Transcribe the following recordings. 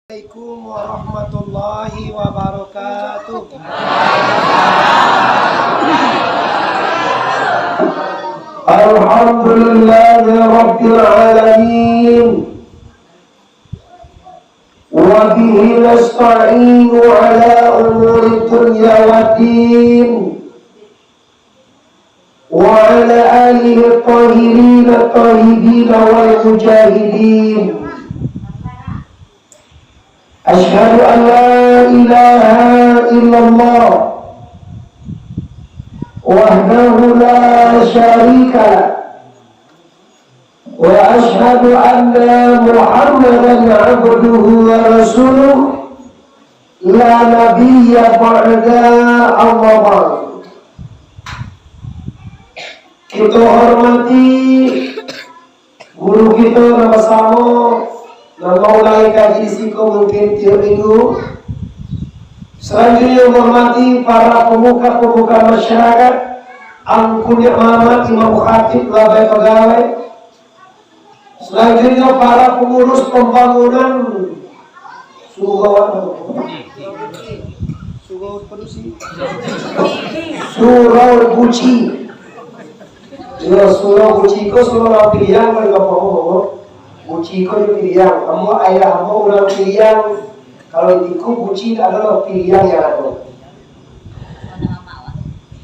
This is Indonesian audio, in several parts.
Assalamualaikum warahmatullahi wabarakatuh. Alhamdulillahi rabbil alamin. Wa bihi nasta'inu ala umuri dunya waddin. Wa ala alihi at-tahirin at-tahibin wal mujahidin. Asyhadu an la ilaha illallah wahdahu la syarika lah wa asyhadu anna Muhammadan abduhu wa rasuluh la nabiyya ba'da amma ba'd. Kita hormati guru kita nama sama mulai kaji siko mungkin tiap minggu. Selanjutnya menghormati para pemuka-pemuka masyarakat, angkunya Muhammad Imam Khatib Labai Pegawai. Selanjutnya para pengurus pembangunan Surau Buci. Surau Buci ko surau pilihan mereka mau. Buci ko yung pilihan, kamu ayah kamu ulang pilihan. Kalau itu buci adalah pilihan yang ada.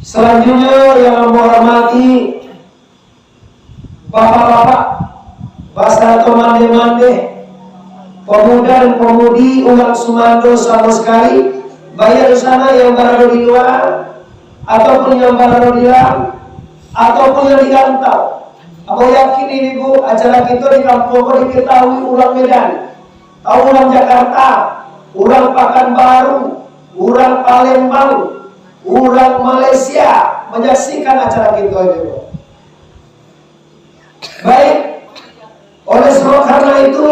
Selanjutnya yang menghormati bapak-bapak, bahasa atau mande-mande, pemuda dan pemudi ulang Sumando sama sekali, bayar di sana yang berada di luar, ataupun yang berada di dalam, ataupun yang di rantau. Aku yakin ini Bu, acara kita di kampung diketahui ulang Medan, tahu ulang Jakarta, ulang Pekanbaru, ulang Palembang, ulang Malaysia menyaksikan acara kita ini Bu. Baik, oleh sebab karena itu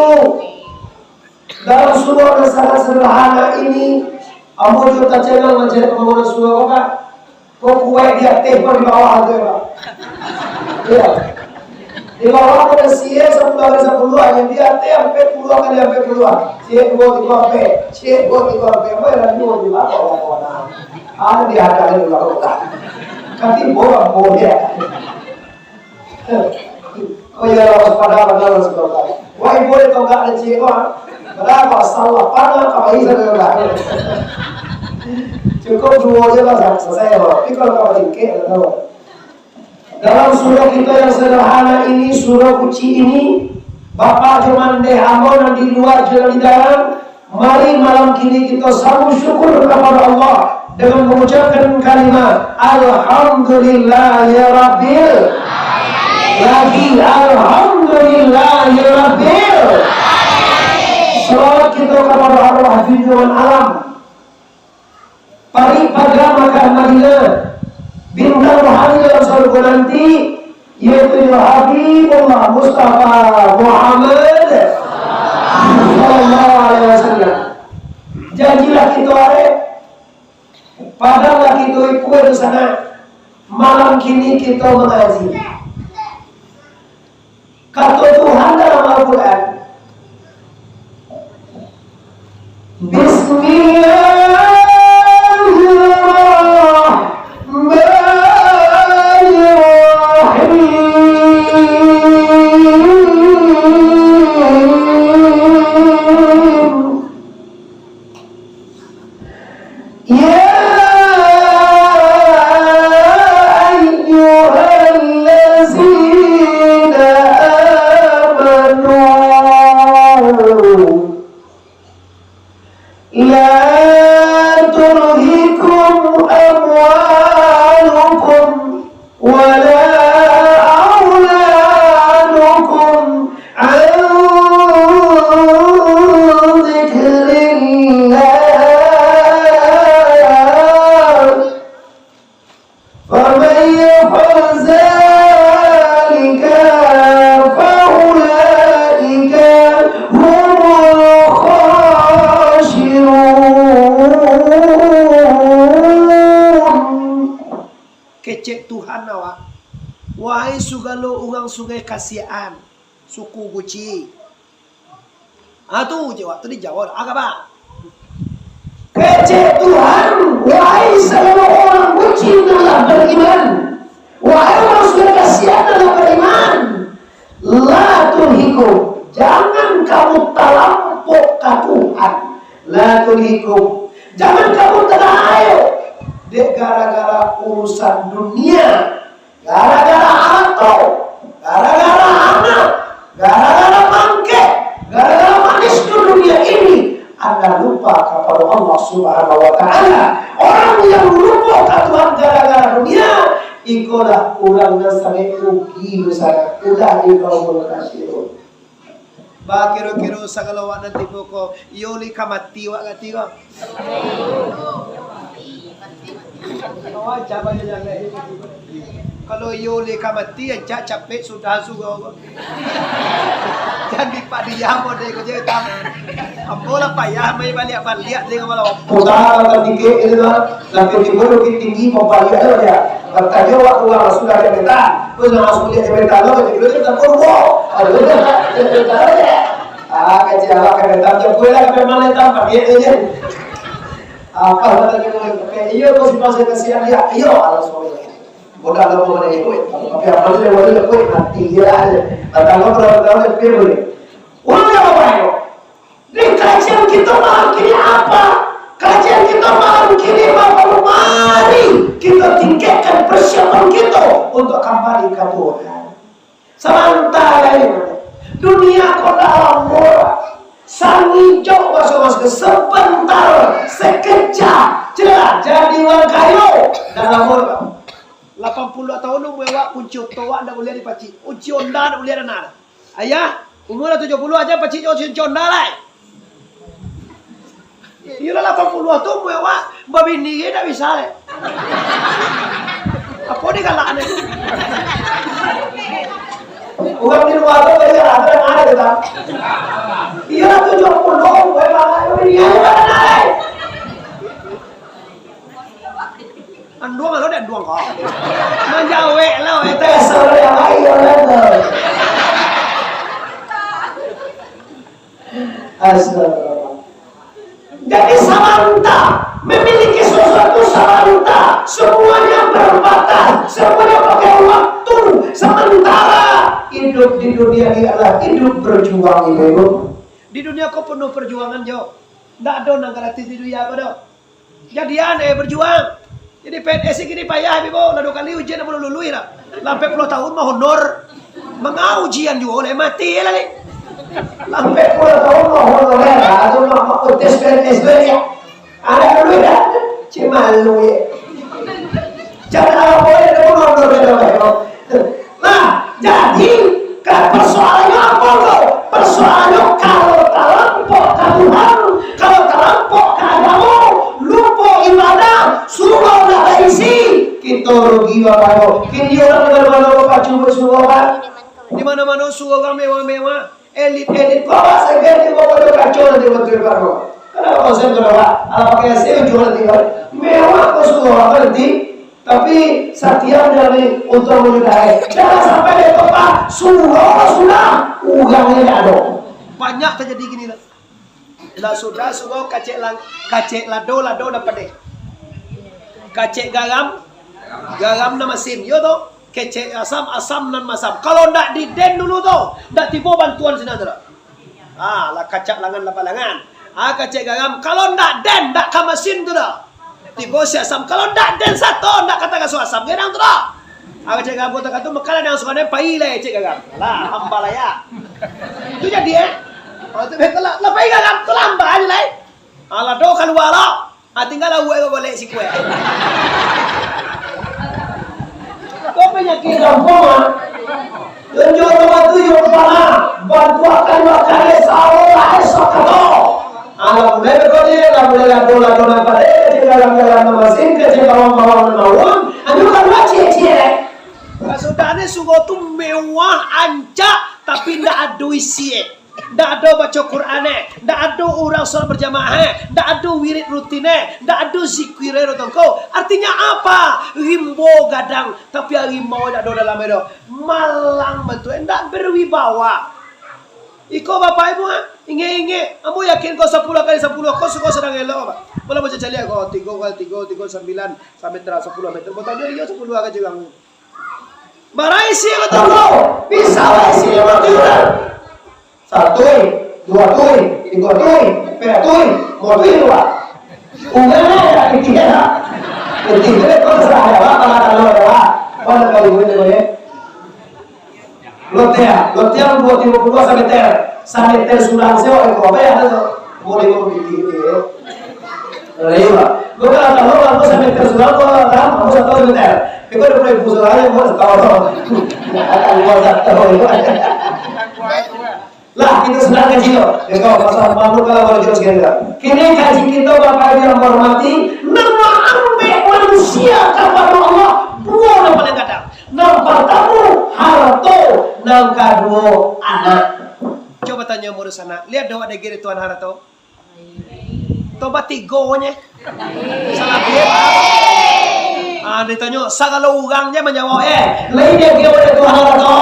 dalam surah yang sangat sederhana ini, Amu juga channel menjadi pembangunan surah kan, kok kue dia tepar di bawah itu ya. Iya. Di bawah ada siya sa puluhan yang dia sampai puluhan kali sampai puluhan. Siya buat di bawah siya buat di bawah apa yang di bawah ada di ada di bawah kati boleh dia. Oh ya lawas pada sekolah. Wah boleh kau nggak ada siya pada apa salah pada apa isa juga. Cukup dua aja lah selesai loh. Tapi kalau kau tingkir tahu. Dalam surah kita yang sederhana ini, surah Buci ini, Bapak cuman deh amon di luar jalan di dalam. Mari malam kini kita sambut syukur kepada Allah dengan mengucapkan kalimat Alhamdulillahirabbil lagi Alhamdulillahirabbil. Salawat kita kepada Allah di alam. Paripada Makkah Madinah. Bintang rohani dalam surga nanti yaitu Habibullah Mustafa Muhammad sallallahu alaihi wasallam. Janjilah kita padahal kita ikut di sana malam kini kita mengaji. Kata Tuhan dalam Al-Quran, Bismillah. Kecek Tuhan awak. Wahai sugalo ungang sungai kasihan suku Buci. Tuh waktu dijawab apa? Kecil Tuhan, wahai seluruh orang bucin adalah beriman, wahai orang sudah kasihan adalah beriman. La tulhikum, jangan kamu terlampau ke Tuhan. La tulhikum, jangan kamu terlalu gara-gara urusan dunia, gara-gara harta, gara-gara anak, gara-gara bangke, gara-gara manis di dunia ini. Anda lupa kepada Allah Subhanahu wa Ta'ala. Orang yang lupa ke Tuhan gara-gara dunia, ikulah orang yang sangat rugi besar. Udah di kaum kasih. Ba kiro-kiro sa kalawa ng tipo ko, yoli ka matiwa ka tiwa. Kalau yoli ka mati, aja capek sudah sugo. Jadi pak dia mau deh kerja tam. Ambola payah mai balik dengan malam. Putar atau dikit itu lah. Lagi timbul lebih tinggi mau balik aja. Bertanya waktu orang sudah ada beta, terus langsung lihat beta lo, jadi kita tak perlu. Ada beta aja. Kecil lah beta jam gue lah ke mana tanpa dia aja. Apa lagi kayak iya kau masih kasihan dia, iya alas suami. Bodoh lo mau mana ikut, tapi apa sih yang boleh ikut nanti dia aja. Datang lo berapa lebih boleh. Uang apa itu? Di kajian kita malam kini apa? Kajian kita malam kini mari kita tingkatkan persiapan kita untuk kembali ke Tuhan. Sementara ini dunia kota alam murah, sang hijau masuk sebentar, sekejap, jelas jadi orang kayu dalam murah. 80 tahun nung mewa kunci toa ndak boleh dipaci. Kunci onda ndak boleh ada. Ayah, umur 70 aja paci kunci onda lah. Iya 80 tuh mewa babini ndak bisa le. Apa dia galak ane? Uang di rumah tuh dari ada kita. Iya 70 mewa ini ada. Anduang lo dan duang kok. Menjawe lo itu. Sore yang ayo lah. Astagfirullah. Jadi samanta memiliki sesuatu samanta, semuanya berbatas, semuanya pakai waktu. Sementara hidup di dunia ini adalah hidup berjuang ibu. Di dunia kau penuh perjuangan Jo. Nggak ada nang gratis di dunia kau do. Jadi aneh berjuang. Jadi PNS ini payah ibu. Lalu kali ujian belum lulus lah. Sampai 10 tahun mah honor. Mengau ujian juga oleh mati lagi. Sampai 10 tahun mah honor lah. Atau mah tes PNS ya. Ada dulu dah. Cuma lu ya. Jangan apa boleh dong honor dulu. Nah, jadi persoalannya apa lo? Persoalannya kalau terlampau ke Tuhan, kalau terlampau ke agama, lupa ibadah, suruh dah isi, kita rugi bapak. Kini orang mana-mana bapak cuba suruh bapak. Di mana-mana suruh orang mewah-mewah, elit. Bapak saya ganti bapak tu kacau nanti betul bapak. Kenapa saya berdoa? Apa pakai saya jual nanti mewah kau suruh apa nanti? Tapi setiap dari untuk menyudahi, jangan sampai dia bapak sudah ugangnya tidak ada. Banyak terjadi gini lah. Lah sudah kacek lado dapat deh. Kacek garam na masin. Yo to, kecek asam nan masam. Kalau ndak diden dulu to, ndak tiba bantuan sinadra. Lah kacak langan lapalangan. Kacek garam kalau ndak den ndak kamasin tu dah. Tiba si asam kalau ndak den satu ndak kata kasu asam gedang tu dah. Cek garam kata katu makanan yang suka pai lah cek garam. Lah hamba lah ya. Itu jadi tu betul lah pai garam tu hamba aja lah. Lah do keluar lah. Tinggal lah uwe boleh si kue. Kau penyakit Kampung tunjuk tempat tujuh mana bantu akan salah esok kado. Anak mulai berkode, mulai lado nampak dalam mesin kerja bawang mawon. Anu kan cie. Sudah ni sungguh tu mewah ancak tapi ndak ada isi. Ndak ada baca Quran, ndak ada orang salat berjamaah, ndak ada wirid rutin, ndak ada zikir rotongko. Artinya apa? Rimbo gadang tapi rimbo ndak ada dalam itu. Malang betul, ndak berwibawa. Iko bapak ibu inge. Kamu yakin kau 10 kali 10 kau sedang elok apa? Boleh baca cari kau 3 kali 3 9 sampai 10 meter. Kau tanya dia 10 aja kamu. Barai sih kau tahu. Bisa lah isi 5 tujuan. 1 2 3 4 5 2. Ungana tak kira. Ketiga kau serah apa kalau ada. Mana kali boleh. Lotea buat 52 sampai ter sudah sewa apa ya boleh gitu ya. Lewat. Lo kalau tahu aku sampai ter sudah kau tahu aku satu meter. Itu udah mulai busuk aja mau tahu. Akan buat tahu. Lah itu sudah kecil. Ya kau pasal malu kalau jelas kira. Kini kaji kita bapak yang hormati nama ambek manusia kepada Allah buah paling kadang. Nang pertama harto, nang kedua anak. Coba tanya murid sana, lihat doa ada gini Tuhan harto. Toba tigonya. Salah dia. Ditanya sagala ugangnya menjawab lain dia kira ada Tuhan harto.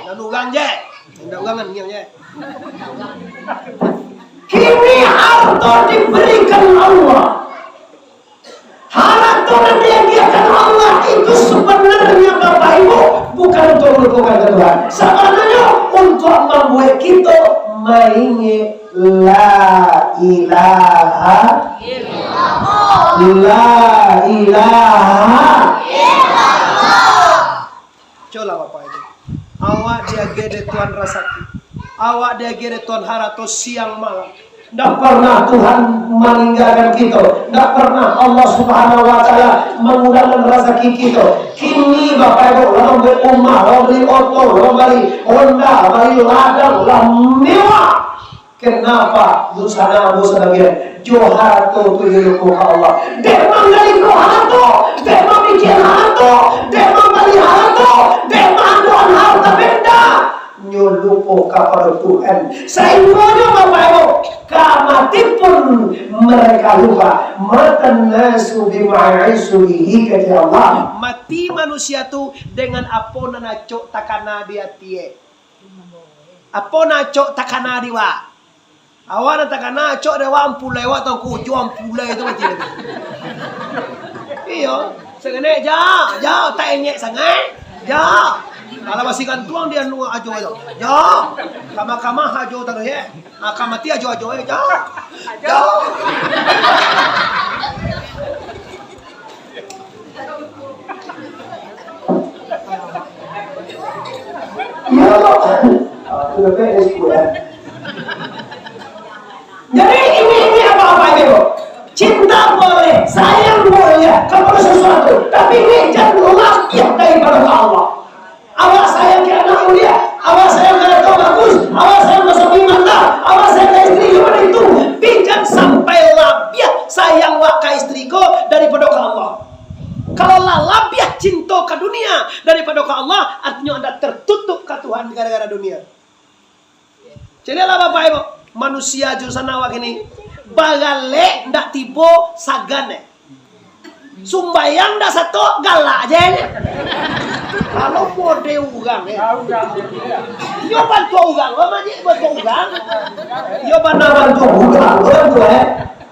Lalu ugangnya, tidak ugangan nya. Kini harto diberikan Allah. Harta yang diajarkan Allah itu sebenarnya Bapak Ibu bukan untuk merupakan Tuhan. Sebenarnya untuk membuat kita mengingat la ilaha Coba Bapak Ibu. Awak dia gede Tuhan rasaki. Awak dia gede Tuhan harato siang malam. Tidak pernah Tuhan meninggalkan kita. Tidak pernah Allah Subhanahu Wa Taala mengurangkan rezeki kita. Kini Bapak Ibu orang beli rumah, orang beli oto, orang beli Honda, beli ladang, orang mewah. Kenapa? Busana bagian Johar tu hidup Allah. Demam dari Johar demam bikin harto, demam beli harto, demam doan harta benda. Nyolupo kepada Tuhan. Semuanya Bapak Ibu, kamati pun mereka lupa. Matan nasu bima'aisu bihi kata Allah. Mati manusia tu dengan apa nacok takana dia tie. Apa nacok takana diwa. Awak takana cok dewa ampulai wa tau ku jual ampulai tu mati. Iyo, segene ja tak enyek sangat. Ja. Kalau masih kan tuang dia nu ajo ajo. Ja. Kama ajo tak ye. Kamati ajo ya. Ja. Ja. Ya Allah. Sudah beres gue. Jadi ini apa itu? Cinta boleh, sayang boleh kepada sesuatu, tapi ini jangan lampiah daripada Allah. Awak sayang ke anak mulia, awak sayang ke anak bagus, awak sayang ke suami mantap, awak sayang ke istri gimana itu? Jangan sampai lampiah sayang wak ke istriku daripada ke Allah. Kalau lampiah cinta ke dunia daripada ke Allah, artinya anda tertutup ke Tuhan gara-gara dunia. Jadi lah Bapak Ibu. Manusia jurusan awak ini bagale ndak tibo sagane sumbayang ndak satu galak aja ini kalau mode ugang yo bantu ugang lo maji bantu ugang yo bantu ugang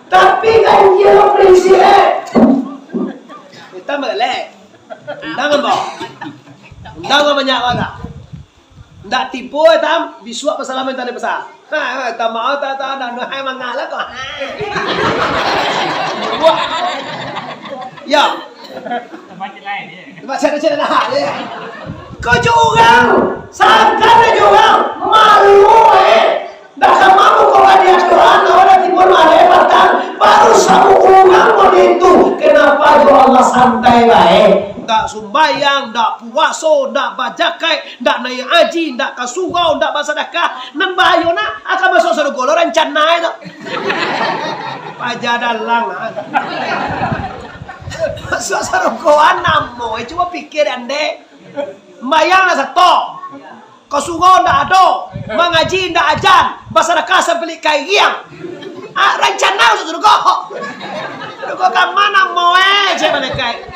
tapi kan dia lo prinsip kita mele undangan boh undangan banyak orang ndak tipu tam bisuak pasalaman tadi besar. Tak mau tak nak hai mangalah kok. Ya. Tempat cerita dah. Kau juga, sangkan juga malu dah mau kau ada aturan, ada timur ada batang, baru sabu ulang itu. Kenapa jo Allah santai baik? Ndak sumbayang, ndak puaso, ndak bajakai, ndak naik haji, ndak kasugau, ndak bersedekah, nan bayona akan masuk surga lo rencana itu. Pajadalang. Masuk surga namo, coba pikir ande. Bayang satu. Kasugau ndak ada, mengaji ndak ajan, bersedekah sampai kaigiang. Rencana masuk surga. Surga ke mana mau coba lekai.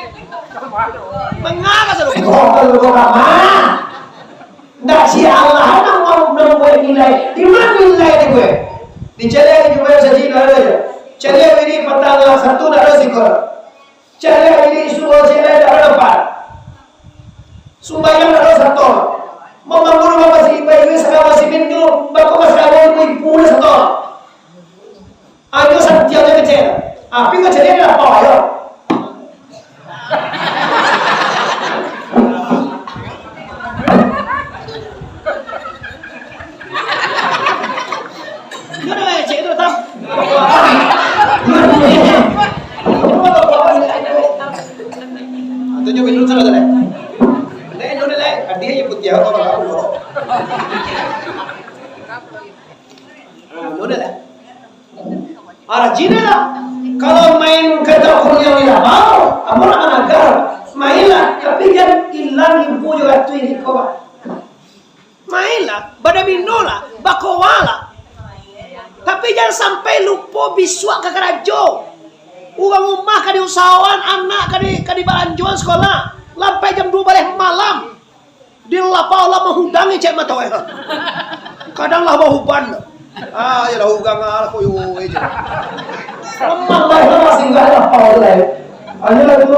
Mengapa suruh? Kalau mana? Ndak si Allah boleh nilai. Di mana nilai di gue? Di celia juga saja ada aja. Celia ini petang satu ada sikor. Celia ini suruh celia ada depan. Sumbayang ada satu. Membangun rumah masih ibu sekarang masih pintu. Bapak masih awal ibu satu. Ayo santiago kecil. Api kecilnya ada apa ya? Tunjuk dulu salah salah. Nih dulu lah, dia yang putih apa kalau aku. Dulu lah. Arajin lah. Kalau main ketakun yang tidak mau, kamu nak agar mainlah. Tapi jangan hilang ibu juga tu ini kau. Mainlah, pada binola, bakowala. Tapi jangan sampai lupa biswa ke kerajo. Uang rumah kadi usahawan, anak kadi balanjuan sekolah. Lampai jam 2 balik malam. Dia lapau lah menghudangi cek mata weh. Kadang lah mahuban. Ya lah hugang aku yo aja. Memang lah masih enggak ada lapau lah. Hanya lah dulu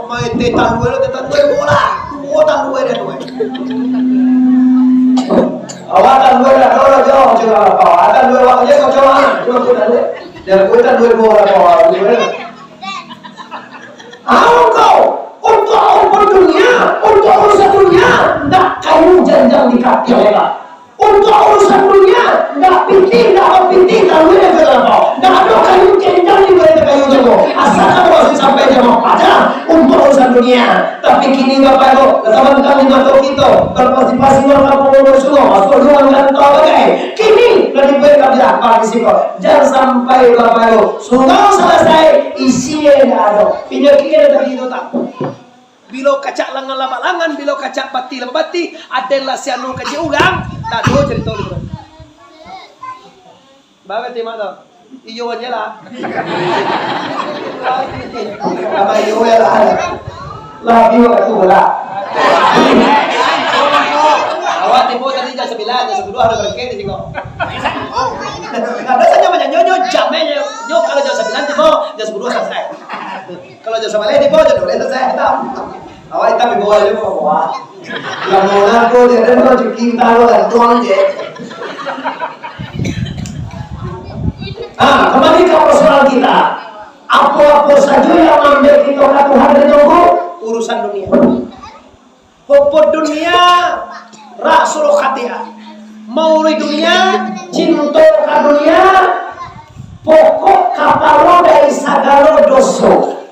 mai tetan dua bola. Bola dua dia dua. Awak tak dua dah kalau jauh juga lapau. Ada dua waktu kau coba. Cuma aku tak dua. Dan gue tak dua bola lapau. Kau untuk dunia, untuk urusan dunia, tak kayu janjang di kaki mereka. Untuk urusan dunia, tak piting, kalau dia kata lapau. Tak ada kayu janjang di mereka kayu janjang. Asal kamu masih sampai jam pada untuk urusan dunia. Tapi kini Bapak Ibu, teman-teman kami atau kita, berpasti-pasti orang pengurus semua, masuk ruang kantor bagai. Kini lebih baik kami apa di sini. Jangan sampai Bapak Ibu, sudah selesai, isinya tidak ada. Penyakitnya dari itu tak. Bilo kacak langan lama-langan, bilo kacak bati lama bati, adalah sianu kecil urang, tak dua cerita dulu. Bagai tema tu, iyo aja lah. Apa iyo ya lah? Lah iyo kat tu lah. Awak tipu tadi jam 9, jam 10 harus berangkat di sini. Ada saja macam nyonya jamnya, nyo kalau jam 9 tipu, jam 10 selesai. Kalau jam 9 tipu, jam 12 selesai. Awak kita bawa aja bawa. Yang mana tu dia ada cuci tahu dan tuang je. Kembali ke persoalan kita. Apa-apa saja yang ambil kita ke Tuhan dan Tuhan urusan dunia. Pokok dunia rasul khatiah. Mau di dunia, cinta ke dunia. Pokok kapal dari sagala dosa.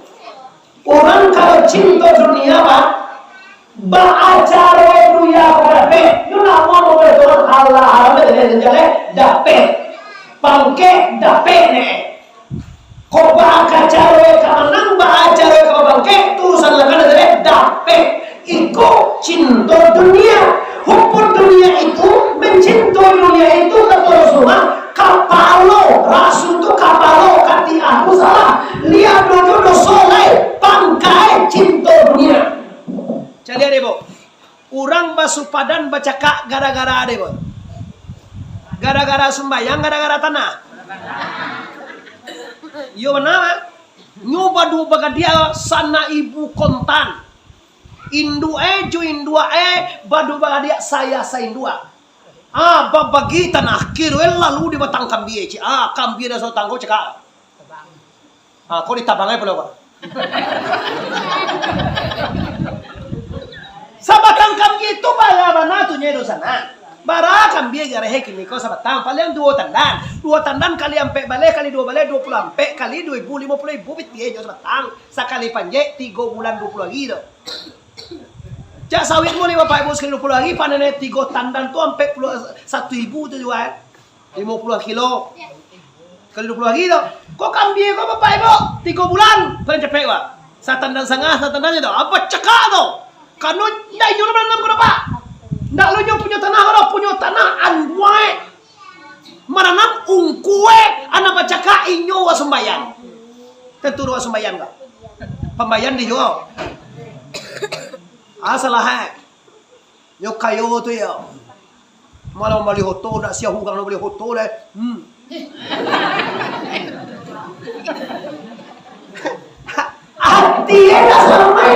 Orang kalau cinta dunia pak, beracara dunia berapa? You nak mau berdoa Allah Allah dengan jalan dapat, bangke dapat ne. Kau beracara kamanang beracara kau bangke tulisan lakukan jalan dapat. Iko cinta dunia, hukum dunia itu mencintai dunia itu kata Rasulullah. Kapalo, rasul tu kapalo kati aku salah. Lihat dulu soleh, pangkai cinta dunia. Jadi ada bu, orang basuh padan baca kak gara-gara ada bu. Gara-gara sembahyang, gara-gara tanah. Yo mana? Nyoba dua baga dia sana ibu kontan. Indu ju indua badu baga dia saya indua. Babagi tanah kiro lalu di batang kambie ci. Kambie dah so tanggo cekak. Kau ditabangai pula pak. Sabatang kambie itu bala tu nyedo sana. Bara kambie garehe kini kau sabatang paling dua tandan kali ampe balik kali 2 balik 20 ampe kali 2.050 bitie jo sabatang sekali panje 3 bulan 20 lagi tu. Jak sawit mo ni Bapak Ibu sekali 20 lagi panennya 3 tandan tu ampe 1.000 tu jual 50 kilo kali 20 lagi tu. Kok kambie kau Bapak Ibu 3 bulan paling cepet pak. Satandan sangah satandannya tu apa cekak tu. Kanu dah nyo nanam ko Pak. Ndak lo nyo punya tanah kalau punya tanah anwae. Mananam ungkue anak baca ka inyo wa sembayan. Tentu wa sembayan enggak? Pembayan di jo. Salah Yo kayo tu yo. Malah beli hoto, nak siap hukang nak beli hoto deh. Hati dah sampai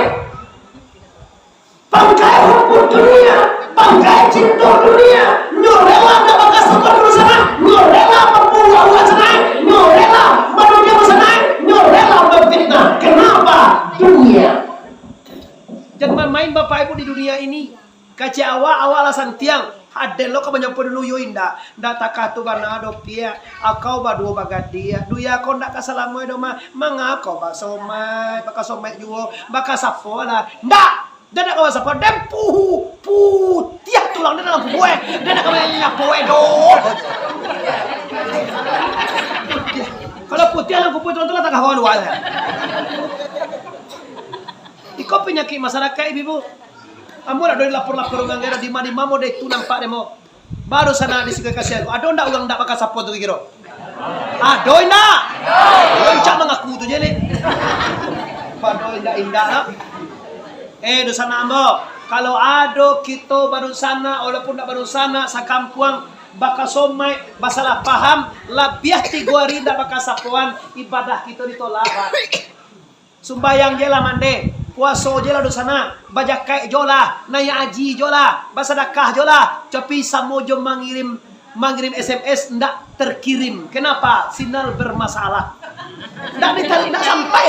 bangkai rumput dunia, bangkai cinta dunia, nyorela tak bakal sampai dulu sana, nyorela membuang uang sana, nyorela manusia sana, nyorela memfitnah. Kenapa? Dunia. Jangan main bapak ibu di dunia ini. Kaca awal alasan tiang. Ada lo kebanyakan pendulu inda. Nda takatu bana adopia. Akau badu bagadia. Duya kau ndak kasalamoy do mangako ba somai, baka somai juo, baka sapola. Ndak. Dada kau sapo dem tiap tulang dada lampu gue. Dada kau nyapo do. Kalau putih lampu putih tulang tak kawan wala. Iko penyakit masyarakat ibu. Ambo nak lapor-lapor orang era di mana mau deh tu nampak demo. Baru sana di sini kasih. Ado ndak orang ndak pakai support tu kira. Ado ndak. Loncak mengaku tu je ni. Ado indah lah. Do sana ambo. Kalau ado kita baru sana, walaupun ndak baru sana, sakampuang bakal somai, basalah paham, labiah 3 hari ndak bakal sapuan ibadah kita ditolak. Sumbayang je lah mande, puasa je lah di sana, bajakai je lah, naya aji je lah, basadakah je lah, tapi samo je mengirim SMS ndak terkirim. Kenapa? Sinyal bermasalah. Ndak sampai.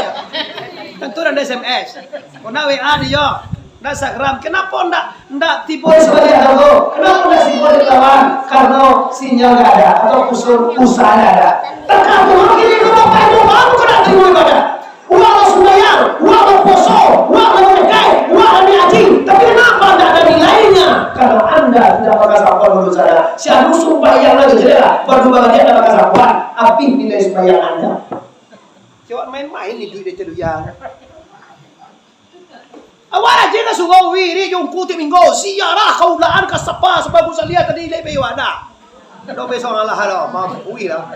Tentu ada SMS. Kena WA dia, ndak Instagram. Kenapa ndak tiba sebagai tahu? Kenapa ndak simpel ditawan? Karena sinyal nggak ada atau pulsa nggak ada. Tergantung ini kenapa itu baru kena timbul ibadah. Uang sembahyang, uang poso, uang menyekai, uang haji. Tapi kenapa tidak ada nilainya? Karena Anda tidak pakai sapuan menurut saya. Siapa sembahyang lagi jadilah berdua dia tidak pakai sapuan. Api nilai sembahyang Anda. Coba main-main nih duit itu yang. Awal aja na sungaw wiri yung kuti minggo. Siyara kaulaan ka sapa bagus lihat tadi lebe wada. Do beso ngalah halo, uwi lah.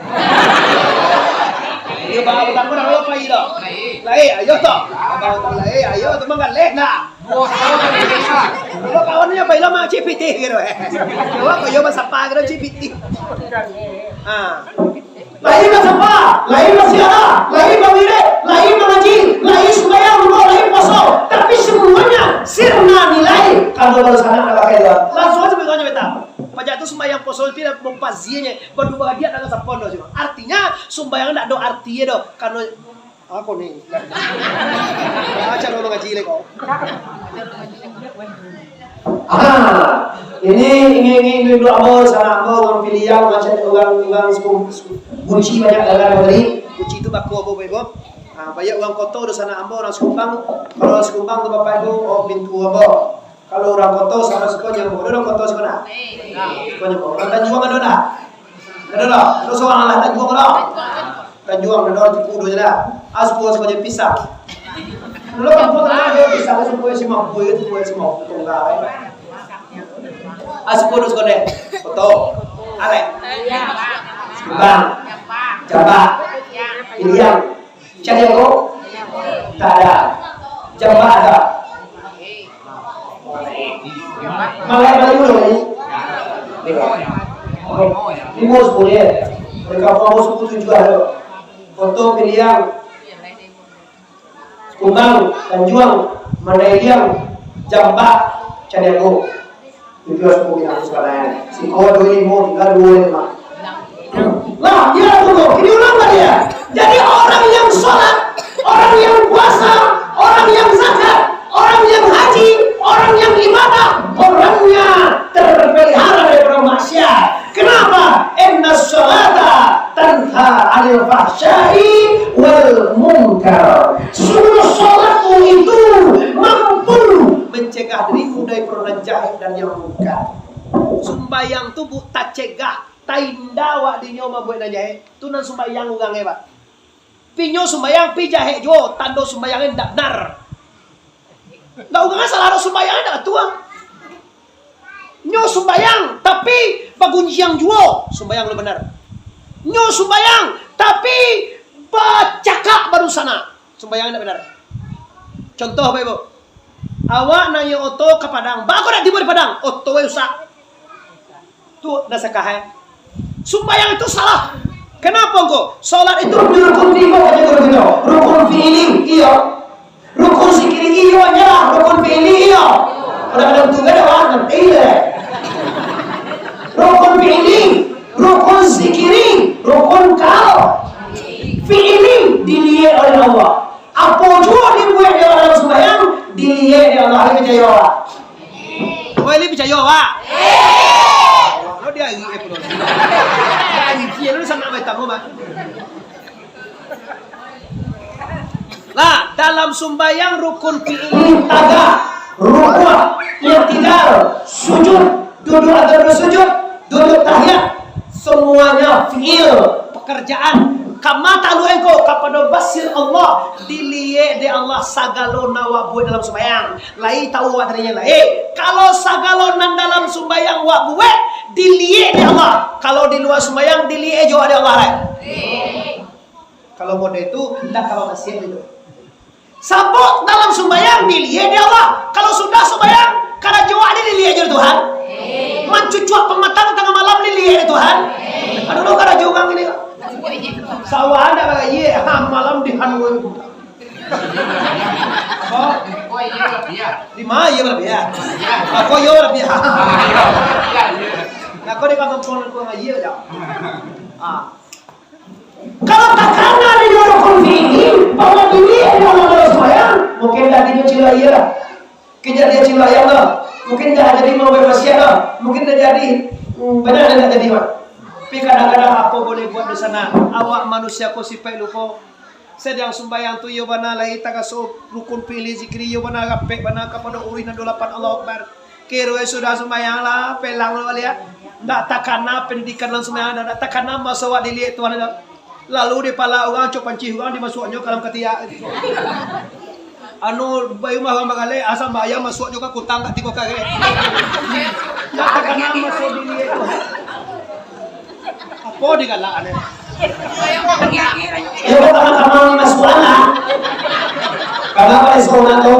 Iyo ba utang ko na pa ilo. Lai ayo to. Ba utang lai ayo to mga leh na. Lo kawan niya pa ilo mga GPT gitu eh. Coba ko yo masapa gitu GPT. Lain sapa, lain siara, lain mawire, lain mengaji, lain sembahyang, lain poso. Tapi semuanya sirna nilai. Kalau baru sana ada pakai dia. Langsung aja bertanya beta. Pajak itu sembahyang poso tidak mempazinya, berdua dia dengan sapondo sih. Artinya sembahyang tidak ada artinya do. Karena aku nih. Aja lo ngaji le kok. Ini ingin dulu amor sana amor orang pilihan macam orang kunci banyak dalam negeri. Kunci itu baku apa bebo? Banyak orang kota di sana ambo orang Sekumbang. Kalau orang Sekumbang tu bapak itu pintu ambo. Kalau orang kota sama sekolah orang kota sekolah. Sekolah orang Tanjuang ada dah. Ada dah. Terus orang lah Tanjuang ada. Tanjuang ada tipu dua je dah. Aspo sekolah pisah. Dulu kampung ada pisah sekolah si mampu itu sekolah si mampu tunggal. Aspo sekolah foto. Ale. Sekumbang. Jambak. Pilihan. Cadiago. Tak ada. Jambak ada. Malay dulu ni. Limos boleh. Mereka mau suku juga ada. Foto pilihan. Sekumbang, Tanjuang, Mandailing, Jambak, Cadiago. Itu suku kita sekarang. Si kau 25 tinggal 25. Lah, dia tunggu. Ini ulang dia. Jadi orang yang sholat, orang yang puasa, orang yang zakat, orang yang haji, orang yang ibadah, orangnya terpelihara dari maksiat. Kenapa? Inna sholata tanha 'anil fahsya'i wal munkar. Sungguh sholatmu itu mampu mencegah dirimu dari perbuatan jahat dan yang munkar. Sumbayang tu tak cegah taindawa di nyoma buat najahe. Tu nan sumbayang ugang hebat. Pinyo sumbayang pi jahe jo tando sumbayangin ndak benar. Nggak ugang salah sumbayangin ndak tuang. Nyo sumbayang tapi bagunjiang juo sumbayang lu benar. Nyo sumbayang tapi bacakak baru sana sumbayang ndak benar. Contoh apa ibu? Awak nanya oto ke Padang, bako nak tiba di Padang, oto we usah. Tuh nasakah. Sembahyang itu salah. Kenapa kok? Salat itu rukun 3 kata guru kita. Rukun fi'li iya. Rukun zikri iya nyala. Rukun fi'li iya. Kadang-kadang tuh ada warna. Iya. Rukun fi'li, rukun zikri, rukun kal. Fi'li dilihat oleh Allah. Apa juga dibuat di dalam sembahyang dilihat oleh Allah. Ini percaya Allah. Oh ini percaya Pak? Lo dia lagi bro. Dia lu sana mai tamu mah. Lah dalam sembahyang rukun fi'li taga, rukun, i'tidal, sujud, duduk atau bersujud, duduk tahiyat, semuanya fi'il, pekerjaan. Kama talu engko kapada basir Allah dilihat di Allah sagalo nawa buat dalam sembahyang. Lai tahu wat tadinya lai. Kalau sagalo nan dalam sembahyang wa buat dilihat di Allah. Kalau di luar sembahyang dilihat juga di Allah lai. Kalau mode itu tidak kalau masih itu. Sabuk dalam sembahyang dilihat di Allah. Kalau sudah sembahyang karena jiwa ini dilihat di Tuhan. Mencucuk pematang tengah malam dilihat di Tuhan. Aduh lo karena jiwa ini. Sawah anda bagai ye malam di Hanoi. Oh, di mana ye berapa ya? Aku ye berapa ya? Aku di kampung aku nggak ye aja. Kalau tak karena di rukun fi'li, bahwa ini adalah sembahyang, mungkin tadi dia cila iya lah. Kejar dia cila iya lah. Mungkin dah jadi mau bermaksiat lah. Mungkin dah jadi benar dah jadi mah. Tapi kadang-kadang apa boleh buat di sana? Awak manusia ko sipai luko. Sedang sembahyang tu yo bana lai tagaso rukun pilih zikri yo bana gape bana kepada urin dolapan Allah Akbar. Kiro sudah sembahyang lah, pelang lo lihat. Ndak takana pendidikan lang sembahyang, ndak takana masawa dilihat Tuhan ada. Lalu di pala orang cok panci orang dimasuknya dalam ketiak. Anu bayu mah bagale asam bayam masuk juga kutang kat tiko kage. Ndak takana masuk dilihat Tuhan. Apa digalaan ya? Ya pertama-tama ni masuk anak. Kenapa disuruh tu?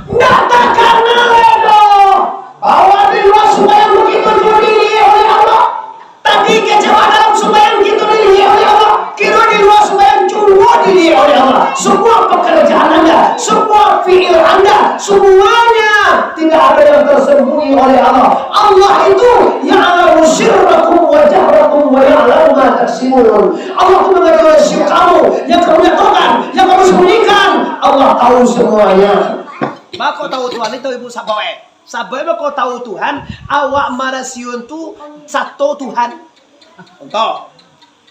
Nggak karena itu bahwa di luar sembahyang begitu dilihat oleh Allah. Tadi kecewa dalam sembahyang begitu dilihat oleh Allah. Kira di luar sembahyang cuma dilihat oleh Allah. Semua pekerjaan Anda, semua fi'il Anda, semuanya tidak ada yang tersembunyi oleh Allah. Allah itu ya'lamu sirrakum wa jahrakum wa ya'lamu ma taksibun. Allah itu mengetahui sir kamu, yang kamu nyatakan, yang kamu sembunyikan. Allah tahu semuanya. Bako tahu Tuhan itu ibu sabawe. Sabawe bako tahu Tuhan, awak marasiun tu satu Tuhan. Contoh,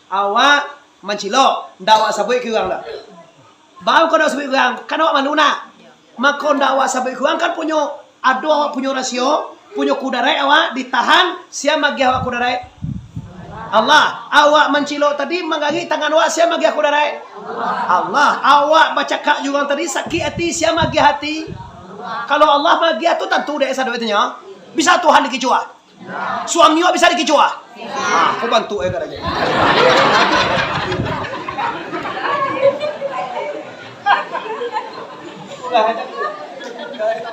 awak mancilo, ndawa sabawe kiwang dah. Bako dah sabawe kiwang, kan awak manuna. Maka ndawa sabawe kiwang kan punya ado awak punya rasio, punya kudarai awak ditahan, siapa magi awak kudarai? Allah. Awak mencilo tadi menggagi tangan awak, siapa magi kudarai? Allah. Awak baca kak juga tadi sakit hati, siapa magi hati? Kalau Allah magi itu tentu deh sadawetnya. Bisa Tuhan dikicua. Suami awak bisa dikicua. Aku bantu katanya.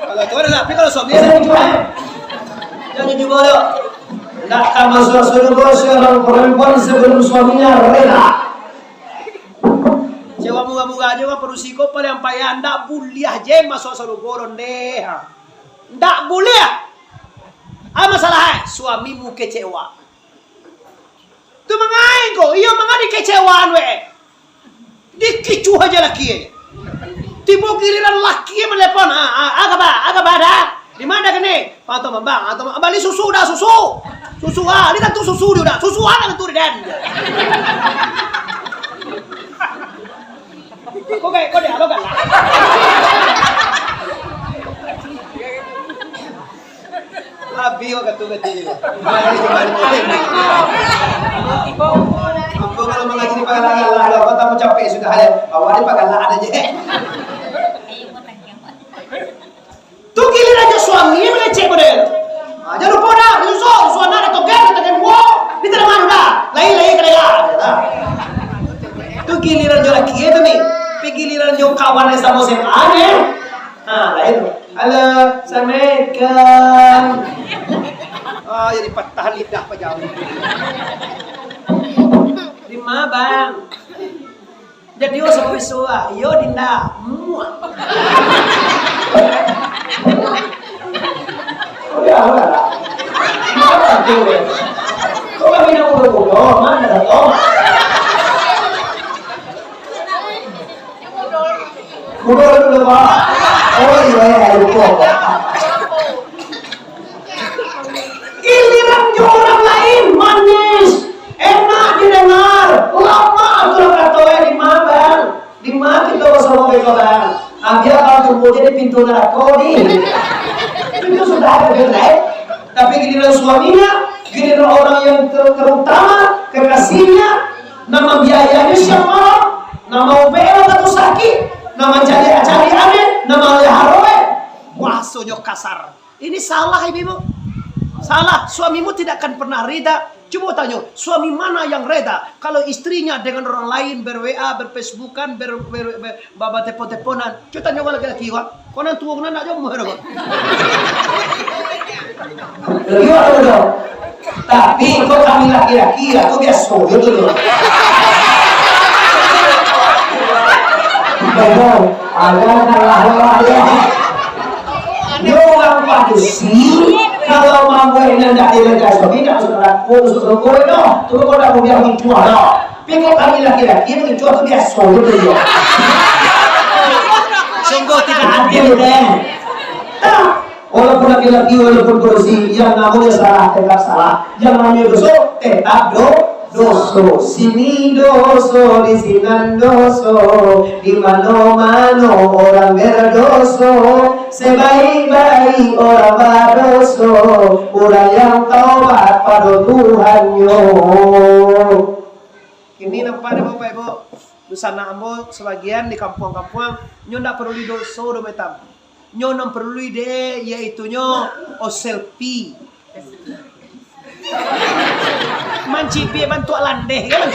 Kalau itu ada tapi kalau suami jangan juga ya. Tidak akan masuk surga seorang perempuan sebelum suaminya rela. Cewa muga-muga aja mah perusiko pada yang payah ndak boleh aja masuk surga deh. Ndak boleh. Apa masalah suamimu kecewa? Tu mengain kok, iya mengain kecewaan we. Dikicu aja laki. Tiba giliran laki melepon, agak ada. Di mana kene? Atau bang, atau balik susu dah susu. Susu ini kan tuh susu dia dah. Susu kan tuh dan. Kok kayak kok dia lo kan? Abi kok ketu-ketu. Aku kalau mengaji di Pagalangan lah, kalau kau tahu capek sudah ada. Awalnya Pagalangan aja. Tuh giliran aja suami meleceh model. Aja lupa dah, suami ada togen, togen wow, di tengah dah, lagi kerja. Tuh giliran jo laki itu nih, giliran jo kawan yang sama aneh. Nah, lah itu. Halo, Assalamualaikum. Jadi patah lidah apa jauh. Di mana bang? Jadi usah bisua, yo dinda. Udah. Mana tuh? Kok kami nak bodoh? Mana dah? Bodoh dulu pak. Oh iya, lupa. Giliran orang lain manis, enak didengar, lama aturan katoe di mana bang? Di mana kita bersama mereka bang? Ambil kalau tunggu jadi pintu neraka nih. Itu sudah ada beres. Tapi giliran suaminya, giliran orang yang terutama kekasihnya, nama biayanya siapa? Nama UPL atau sakit? Nama cari aneh, nama leharoe. Wah, sojok kasar. Ini salah ibu. Salah. Suamimu tidak akan pernah reda. Coba tanya, suami mana yang reda kalau istrinya dengan orang lain ber-WA, ber-Facebookan, baba telepon-teleponan? Coba tanya laki-laki, wak. Kau nanti tuang nak jom mana kau? Gimana dong? Tapi kok kami laki-laki, aku biasa gitu loh. Dia orang padusi. Kalau mampu ini tidak dilegas, tapi tidak usah kau itu. Tuh kau tidak punya mencuah dong. Tapi kok kami laki-laki mencuah itu biasa gitu loh. Sungguh tidak adil deh. Walaupun laki-laki, walaupun bersih, yang namanya salah tetap salah, yang namanya dosa tetap dosa. Sini dosa, di sini dosa, di mana-mana orang berdosa. Sebaik-baik orang berdosa, orang yang taubat pada Tuhannya. Ini nampak deh Bapak Ibu. Busana ambo sebagian di kampung-kampung nyo ndak perlu dosa do metam. Nyo nam perlu ide yaitu nyo selfie. Mancipi bantu landeh kan.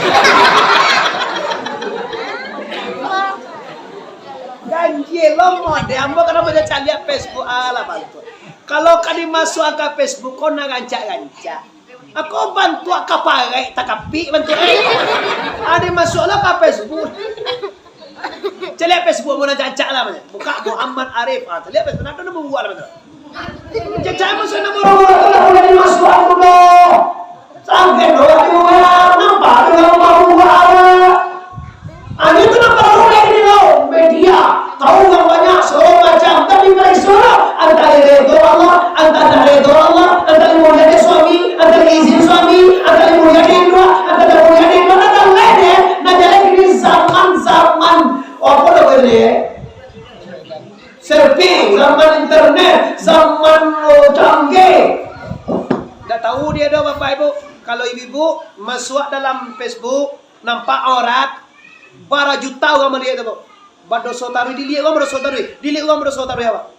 Ganjil lomo de ambo kana baca cari Facebook ala bantu. Kalau kali masuk ke Facebook kau nak gancak-gancak. Aku bantu kaparai tak kapi bantu. Ada masuklah ke Facebook. Cari Facebook mana cancak lah macam. Buka Muhammad Arif. Cari Facebook nak tu buat lah macam. Cancak masuk nama orang Boleh dimasuk aku dong. Sampai doa di luar nampak dengan mau buat. Ani tu nampak boleh ni loh media. Tahu yang banyak segala macam. Tapi mereka antara redha Allah, antara redha Allah, antara mulia suami, antara izin suami, antara mulia dua, antara lainnya. Nah jadi ini zaman apa namanya? Surfing, zaman internet, zaman canggih. Dah tahu dia dah Bapak Ibu. Kalau ibu-ibu masuk dalam Facebook nampak orang bara juta orang melihat tu. Badoso taruh dilihat orang badoso taruh. Dilihat orang badoso taruh apa?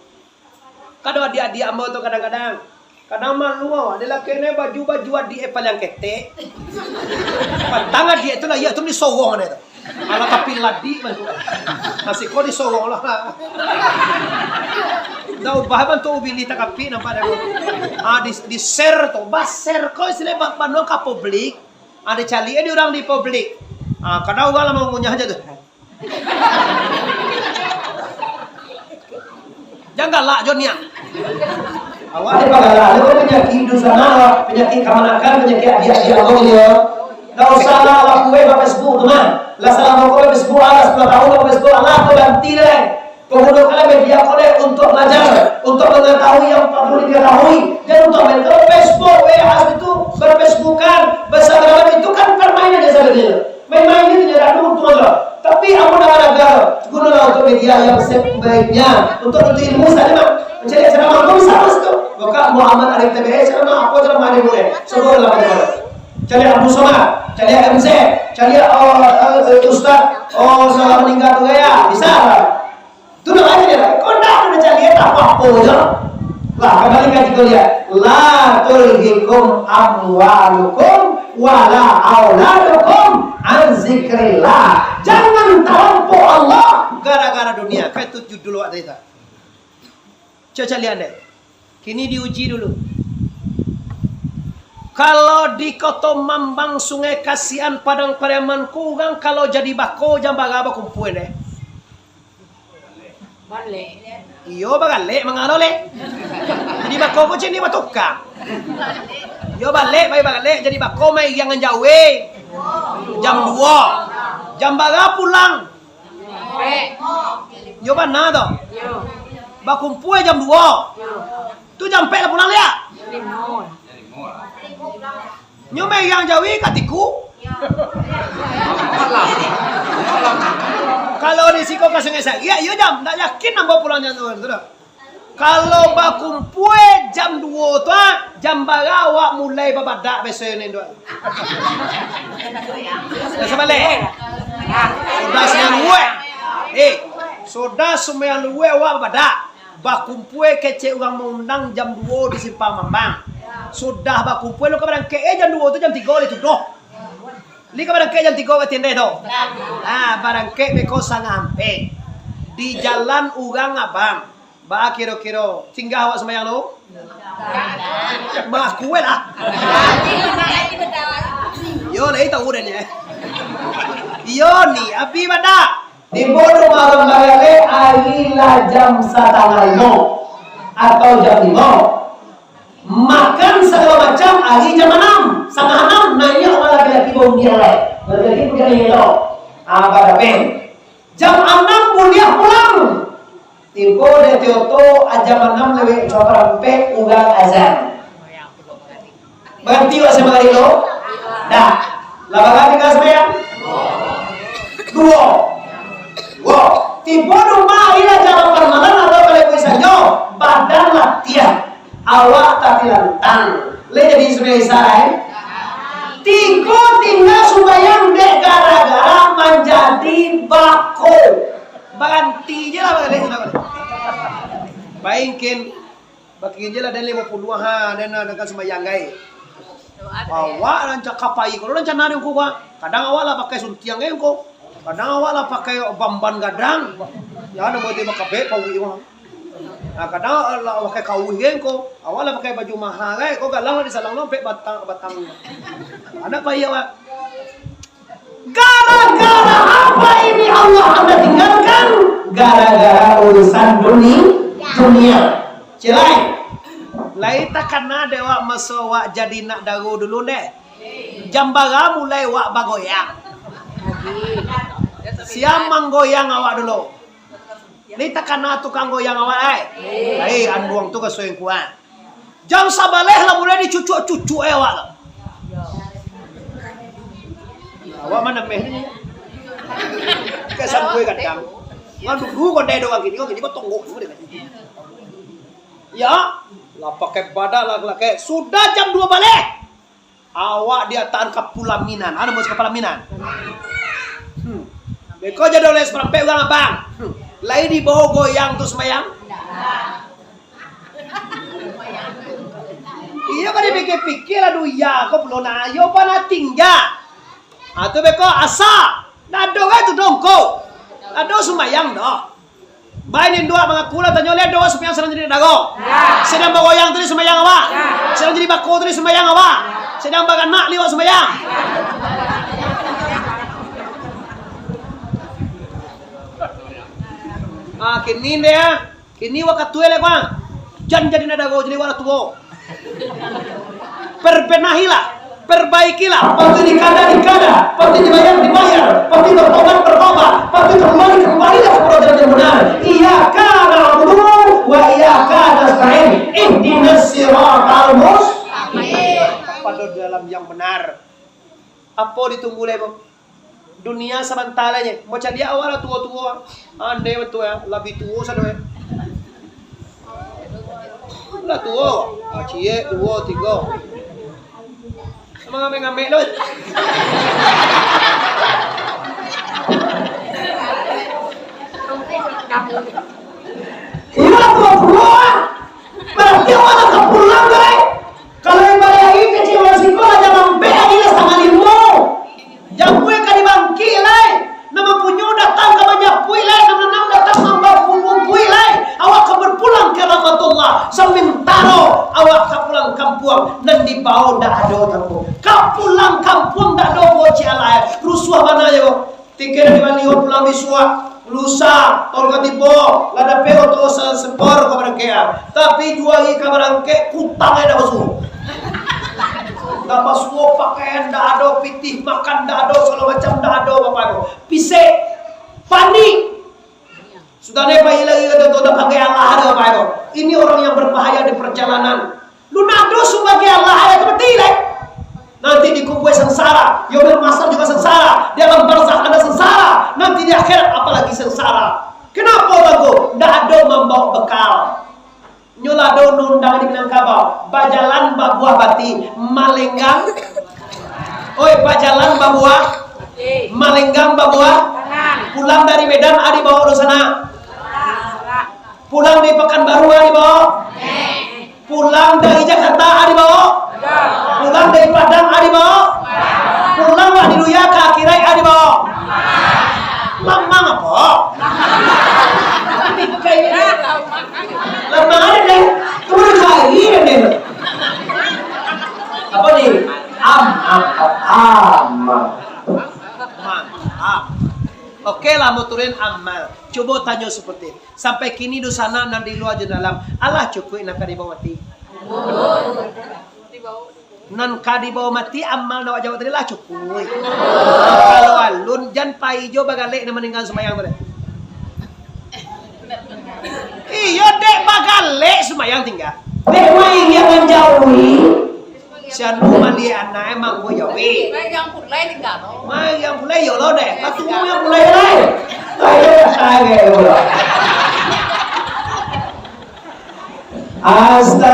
Kadang dia ambil tu kadang-kadang. Kadang malu awak. Dia kena baju di epal yang ketek. Tangan dia itulah ya tu ni sowong dia tu. Ala tapi ladi bantu. Masih kau disowong lah. Dah ubah bantu ubili tak kapi nampak dah. Di share tu, bas share kau istilah panon ke publik. Ada cali dia orang di publik. Kadang orang lah mau ngunyah aja tu. Janganlah Joniang. Awak ni pagalah, lu penyakit di sana, penyakit kemanakan, penyakit adik-adik awak ni ya. Tak usah lah awak kue ke Facebook teman. Lah salah mau kue Facebook alas 10 tahun ke Facebook alah tu ganti deh. Kemudian media kau untuk belajar, untuk mengetahui yang perlu diketahui. Dan untuk mentor Facebook, WA itu berfacebookan, bersama itu kan permainan dia sebenarnya. Main-main ini tidak ada untung lah. Tapi aku dah ada gunalah untuk media yang sebaiknya untuk ilmu saja mak. Mencari ceramah tu bisa mas tu. Maka Muhammad Arif TBS ceramah apa ceramah dia boleh. Semua lah macam mana. Cari Abu Somad, cari MC, cari Ustaz. Salah meninggal tu ya bisa lah. Tu nak aja dia. Kau dah cari apa je. Lah kembali kaji kau lihat. La tulhikum amwalukum wala auladukum an zikrillah. Jangan terlampau Allah gara-gara dunia. Kayak itu judul waktu itu. Coba lihat deh. Kini diuji dulu. Kalau di Kota Mambang Sungai Kasihan Padang Pariaman kurang kalau jadi bako jam bagaba kumpul deh. Balik. Iyo bagale mangano le. Jadi bako ko cini matuka. Yo balik bagale jadi bako mai yang jawe. Jam 2. Jam baga pulang. Yo mana to? Yo. Bakumpul jam 2. Tu jam pe pulang dia. Limon. Nyo mai yang jawe katiku. Kalau di siko ka sungai saya, iya jam, tak yakin nambah pulangnya tuh. Kalau bakumpul jam 2 tuh, jam barawa mulai babadak besok ini tuh. Sebalik. Sudah sembilan luwe. Sudah sembilan luwe wa babadak. Bakumpul kece orang mengundang jam 2 di Simpang Mambang. Sudah bakumpul lo kabarang ke jam 2 tu jam 3 itu doh. Li kabarang ke jam 3 ke tenda doh. Ah barang ke beko sangampe. Di jalan urang abang. Ba kiro-kiro tinggal awak sembahyang lo? Bah kue lah. Yo lah itu udah nih. Yo nih api bada. Di bodoh malam bagale alila jam 4.30 atau jam 5. Makan segala macam ali jam 6, setengah 6. Nah ini orang laki-laki bau dia lah. Laki-laki punya yelo. Pada pen. Jam 6 kuliah pulang. Timpo de Tioto jam 6 lewat coba pe ugang azan. Berhenti wak sama lo. Dah. Lapangan tinggal sembahyang. 2. Wow. Timpo rumah ila jalan permalan atau kalau misalnya badan latihan. Awak tapi lantang. Le jadi sembahyang Israel. Tiko tinggal sembahyang dek gara-gara menjadi bako. Banti je lah balik. Baingkin bakin je lah dan 50 ha dan dengan sembahyang gai. Awak rancak kapai ko rancak nari ko kadang awak lah pakai suntiang gai ko. Kadang awak lah pakai bamban gadang. Ya ada mau dia makabe kau iwa. Nah kadang lah pakai kau ko. Awak lah pakai baju mahal gai ko galang di salang lompek batang. Ada apa ya awak? Gara-gara apa ini Allah Anda tinggalkan? Gara-gara urusan dunia. Cilai. Lai takkan ada wak masuk wak jadi nak daru dulu deh. Jam bara mulai wak bagoyang. Siam manggoyang awak dulu. Lai takkan ada tukang goyang awak ai. Anduang tu kesoyang kuat. Jam sabaleh lah mulai dicucuk-cucuk awak. Awak mana meh ni? Kesan gue kadang. Ngan dulu kau dah doang gini, kau tunggu dulu deh. Ya, lah pakai badak lah pakai. Sudah jam 2 balik. Awak dia tangkap Pelaminan. Ada mau ke Pelaminan? Beko jadi oleh seperempat orang abang. Lai di bawah goyang tu semayang. Iya kan dipikir-pikir aduh ya, kau belum nak ayo pana tinggal. Atau beko asa, nado itu dongko, nado sumayang doh. Bainin dua mengaku lah tanya lihat doa sumayang sedang jadi dago. Sedang bagoyang tadi sumayang awak. Sedang jadi bako tadi sumayang awak. Sedang baganak liwat sumayang. Kini dia, kini wakat tua lekwa. Jangan jadi dago jadi walat tua. Perbenahilah. Perbaikilah, pasti dikada, pasti dibayar, pasti bertobat, pasti kembali kepada jalan yang benar. Iyyaka na'budu wa iyyaka nasta'in. Ihdinas siratal mustaqim. Pada dalam yang benar. Apa ditunggu lebo? Dunia sebentarnya. Macam dia awal tua-tua, andai betul ya, lebih tua sadoi. Lah tua, cie 2 3. Mga ngambil loh. Iya pulang. Berarti orang tak pulang guys. Kalau yang balik kecil masih kau aja mampe lagi lah setengah 5. Jampu yang kali bangki lah. Nama punyu datang ke banyak pui lah. Nama datang nambah punggung pui lah. Awak kau berpulang ke Ramadan bau ndak ada kampung. Kau pulang kampung ndak ada bocah lah. Rusuh mana yo? Tiket di Bali pulang bisua. Lusa, tolong tiba, lada peo tu sepor kau berangkea. Tapi dua lagi kau berangke, kutang ada basuh. Dah basuh pakaian dah ada, pitih makan dah ada, segala macam dah ada bapak tu. Pisek, panik. Sudah ni bayi lagi kata tu dah pakai Allah ada bapak tu. Ini orang yang berbahaya di perjalanan. Lu nado sebagai Allah ada seperti ni. Nanti di kubur sengsara, yaumul mahsyar juga sengsara, di alam barzakh ada sengsara, nanti di akhirat apalagi sengsara. Kenapa bago? Ndak ada membawa bekal. Nyolado nundang di Minangkabau, bajalan babuah bati, malenggang. Oi, bajalan babuah, malenggang babuah. Pulang dari Medan adi bawa do sana. Pulang dari Pekanbaru adi bawa. Pulang dari Jakarta adi bawa. Pulang dari Padang adi bawa. Pulang dari Luya ke Akirai adi bawa. Lamang apa? Lamang ada deh. Kamu cari deh. Apa nih? Oke lah motorin amal. Coba tanya seperti sampai kini di sana dan di luar di dalam Allah cukup nak dibawa mati. Nan kadi bawa mati amal nak jawab tadi lah cukup. Kalau alun jan paijo bagalek na meninggal semayang tadi. Iya dek bagalek semayang tinggal. Dek main yang menjauhi. Sian mandi anak emang gue jauhi. Yang pulai tinggal. Yang pulai yo lo dek. Batu yang pulai lah. Ayo saya ulah. Astagfirullah.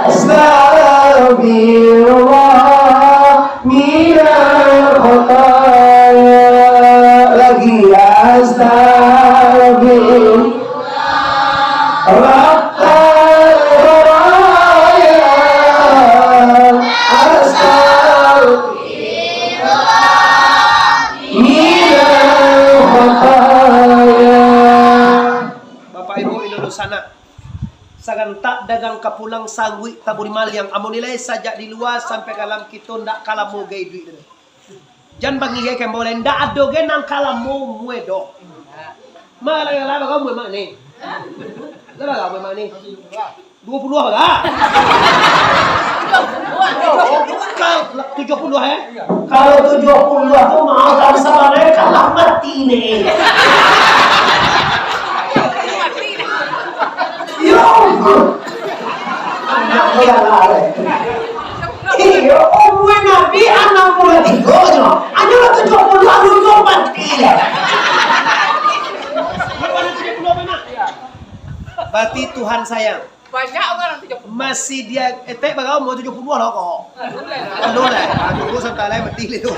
Astagfirullah minal khotaya. Lagi astagfirullah. Sagantak dagang kapulang sangwi taburi mal yang amun nilai sajak di luar sampai kalam kita ndak kalamu gay duit dulu. Jan bagi gay kan boleh ndak ado gay nang kalamu muedo. Malah yang lain kamu mana ni? Lama kamu mana ni? 20 apa? 70 ya? Kalau 70 tuh mau tak sabarnya kalah mati nih. Yo, anak muda lah. Iyo, umur Nabi 63 aja. Aja 70 lalu kau mati. Berarti Tuhan sayang. Banyak orang 70. Masih dia etek bagau mau 70 loh kok. Aduh lah, aku sampai lain mati itu.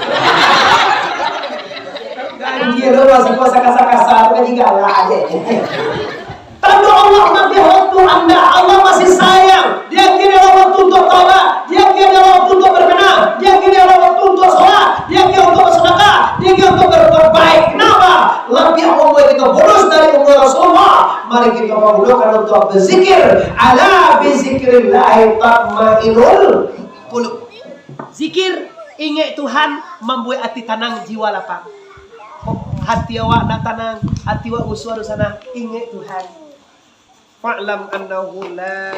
Dia tuh masih puasa kasar-kasar kan juga lah aja. Tanda Allah nanti waktu Anda, Allah masih sayang. Dia kira waktu untuk taubat, dia kira waktu untuk berbenah, dia kira waktu untuk sholat, dia kira untuk bersedekah, dia kira untuk berbuat baik. Kenapa? Lebih umur kita boros dari umur Rasulullah. Mari kita menggunakan untuk berzikir. Ala bizikrillahi tatma'innul qulub. Zikir, ingat Tuhan membuat hati tenang, jiwa lapang. Hati awak nak tenang, hati awak uswar sana, ingat Tuhan. Fa'lam annahu la